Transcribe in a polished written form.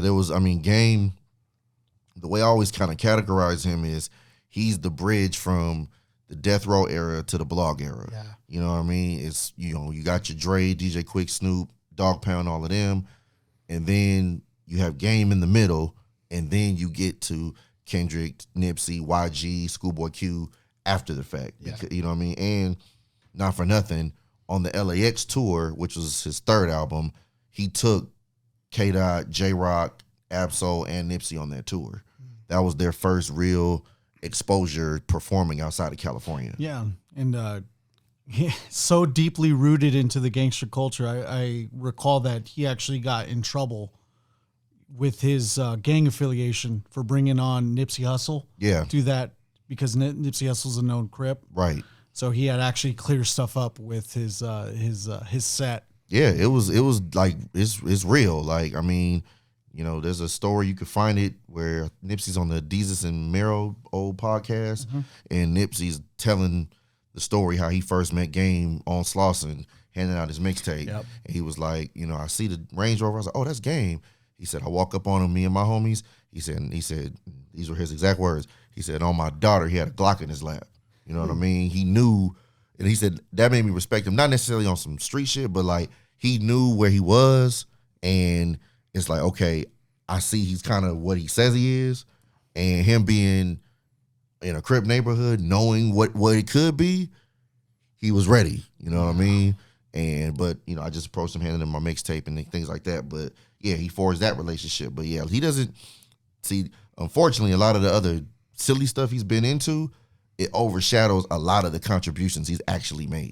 there was, Game, the way I always kind of categorize him is he's the bridge from the Death Row era to the Blog era. Yeah. You know what I mean? It's, you got your Dre, DJ Quick, Snoop, Dogg Pound, all of them. And then you have Game in the middle. And then you get to Kendrick, Nipsey, YG, Schoolboy Q after the fact. Yeah. You know what I mean? And not for nothing, on the LAX tour, which was his third album, he took K-Dot, J-Rock, Absol, and Nipsey on that tour. That was their first real exposure performing outside of California. Yeah, and so deeply rooted into the gangster culture. I recall that he actually got in trouble with his gang affiliation for bringing on Nipsey Hussle. Yeah. Do that because Nipsey Hussle's a known Crip. Right. So he had actually cleared stuff up with his set. Yeah, it was like it's real. Like, there's a story, you could find it, where Nipsey's on the Deezus and Mero old podcast, and Nipsey's telling the story how he first met Game on Slauson, handing out his mixtape. Yep. And he was like, I see the Range Rover. I was like, oh, that's Game. He said, I walk up on him, me and my homies. He said, these were his exact words. He said, on my daughter, he had a Glock in his lap. You know what I mean? He knew, and he said that made me respect him, not necessarily on some street shit, but like he knew where he was, and it's like, okay, I see he's kind of what he says he is, and him being in a Crip neighborhood, knowing what it could be, he was ready. You know what I mean? But I just approached him, handing him my mixtape and things like that. But yeah, he forged that relationship. But yeah, he doesn't see. Unfortunately, a lot of the other silly stuff he's been into, it overshadows a lot of the contributions he's actually made.